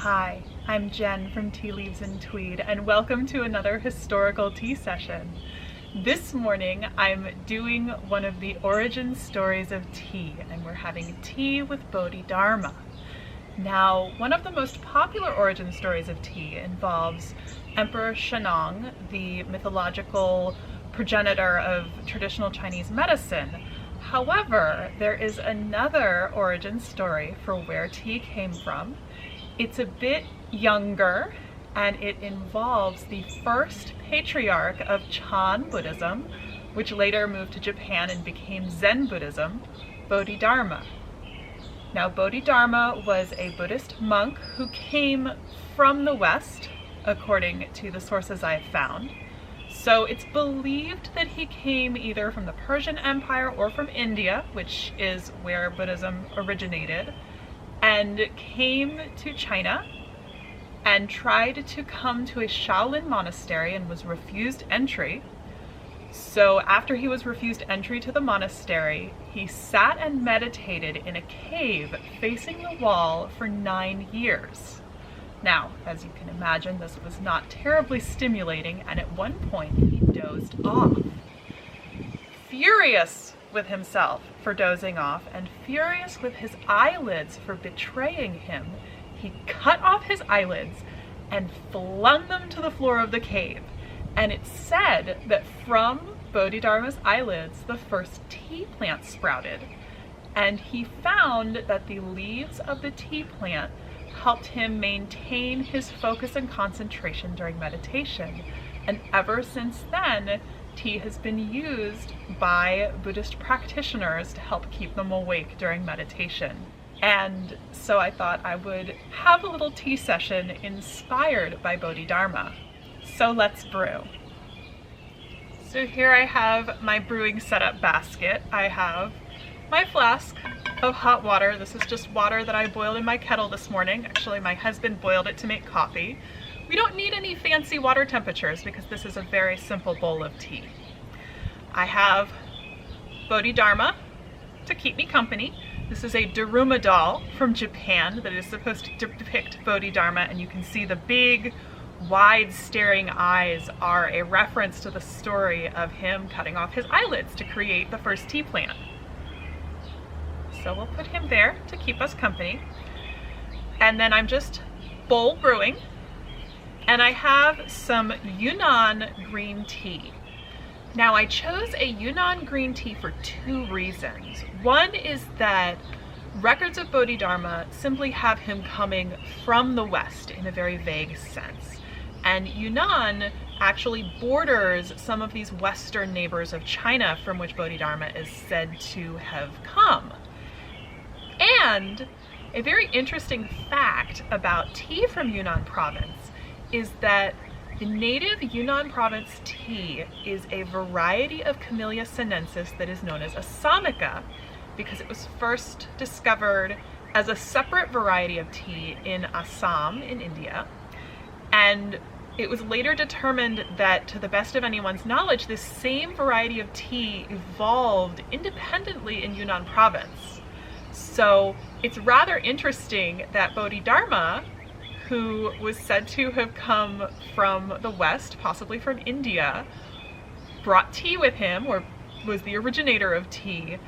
Hi, I'm Jen from Tea Leaves and Tweed, and welcome to another historical tea session. This morning I'm doing one of the origin stories of tea, and we're having tea with Bodhidharma. Now, one of the most popular origin stories of tea involves Emperor Shennong, the mythological progenitor of traditional Chinese medicine. However, there is another origin story for where tea came from. It's a bit younger, and it involves the first patriarch of Chan Buddhism, which later moved to Japan and became Zen Buddhism, Bodhidharma. Now, Bodhidharma was a Buddhist monk who came from the West, according to the sources I have found. So it's believed that he came either from the Persian Empire or from India, which is where Buddhism originated, and came to China and tried to come to a Shaolin monastery and was refused entry. So after he was refused entry to the monastery, he sat and meditated in a cave facing the wall for 9 years. Now, as you can imagine, this was not terribly stimulating, and at one point he dozed off. Furious with himself for dozing off and furious with his eyelids for betraying him, he cut off his eyelids and flung them to the floor of the cave. And it's said that from Bodhidharma's eyelids, the first tea plant sprouted. And he found that the leaves of the tea plant helped him maintain his focus and concentration during meditation. And ever since then, tea has been used by Buddhist practitioners to help keep them awake during meditation. And so I thought I would have a little tea session inspired by Bodhidharma. So let's brew. So here I have my brewing setup basket. I have my flask of hot water. This is just water that I boiled in my kettle this morning. Actually, my husband boiled it to make coffee. We don't need any fancy water temperatures because this is a very simple bowl of tea. I have Bodhidharma to keep me company. This is a Daruma doll from Japan that is supposed to depict Bodhidharma, and you can see the big, wide staring eyes are a reference to the story of him cutting off his eyelids to create the first tea plant. So we'll put him there to keep us company. And then I'm just bowl brewing. And I have some Yunnan green tea. Now, I chose a Yunnan green tea for 2 reasons. One is that records of Bodhidharma simply have him coming from the West in a very vague sense. And Yunnan actually borders some of these Western neighbors of China from which Bodhidharma is said to have come. And a very interesting fact about tea from Yunnan province is that the native Yunnan province tea is a variety of Camellia sinensis that is known as Assamica, because it was first discovered as a separate variety of tea in Assam in India. And it was later determined that, to the best of anyone's knowledge, this same variety of tea evolved independently in Yunnan province. So it's rather interesting that Bodhidharma, who was said to have come from the West, possibly from India, brought tea with him, or was the originator of tea,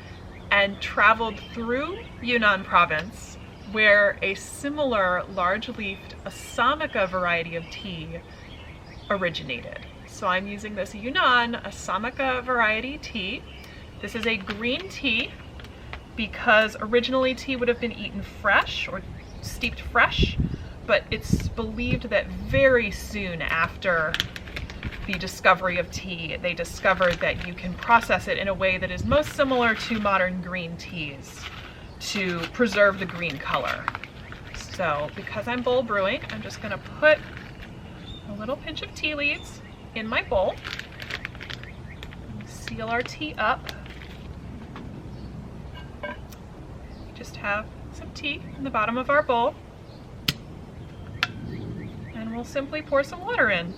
and traveled through Yunnan province, where a similar large-leafed Assamica variety of tea originated. So I'm using this Yunnan Assamica variety tea. This is a green tea because originally tea would have been eaten fresh or steeped fresh, but it's believed that very soon after the discovery of tea, they discovered that you can process it in a way that is most similar to modern green teas to preserve the green color. So because I'm bowl brewing, I'm just gonna put a little pinch of tea leaves in my bowl, seal our tea up. We just have some tea in the bottom of our bowl. And we'll simply pour some water in.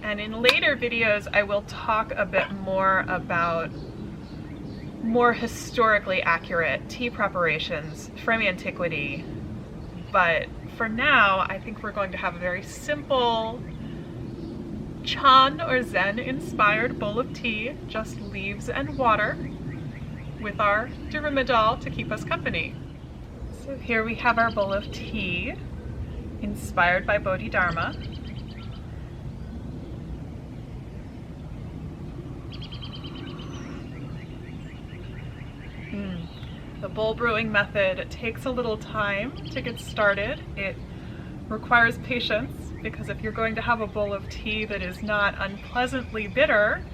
And, And in later videos, I will talk a bit more about more historically accurate tea preparations from antiquity. But for now, I think we're going to have a very simple Chan or Zen inspired bowl of tea, just leaves and water, with our Dhirimidal to keep us company. So here we have our bowl of tea, inspired by Bodhidharma. The bowl brewing method takes a little time to get started. It requires patience, because if you're going to have a bowl of tea that is not unpleasantly bitter,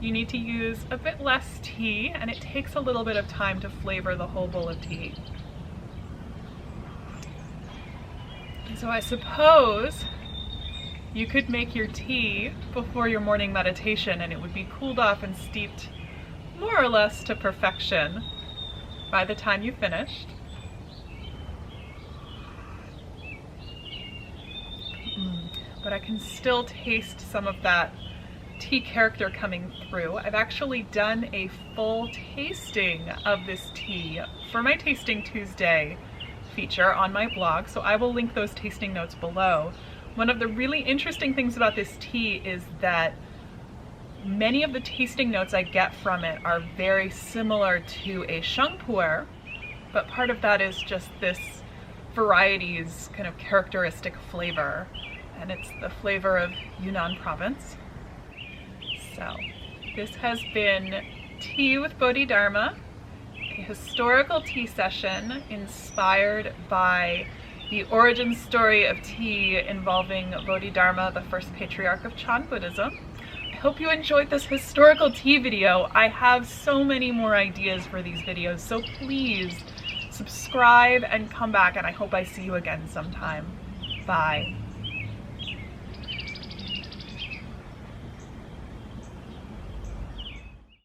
you need to use a bit less tea, and it takes a little bit of time to flavor the whole bowl of tea. So I suppose you could make your tea before your morning meditation, and it would be cooled off and steeped more or less to perfection by the time you finished. But I can still taste some of that tea character coming through. I've actually done a full tasting of this tea for my Tasting Tuesday feature on my blog, so I will link those tasting notes below. One of the really interesting things about this tea is that many of the tasting notes I get from it are very similar to a shengpu'er, but part of that is just this variety's kind of characteristic flavor, and it's the flavor of Yunnan province. So this has been Tea with Bodhidharma, a historical tea session inspired by the origin story of tea involving Bodhidharma, the first patriarch of Chan Buddhism. I hope you enjoyed this historical tea video. I have so many more ideas for these videos, so please subscribe and come back, and I hope I see you again sometime. Bye.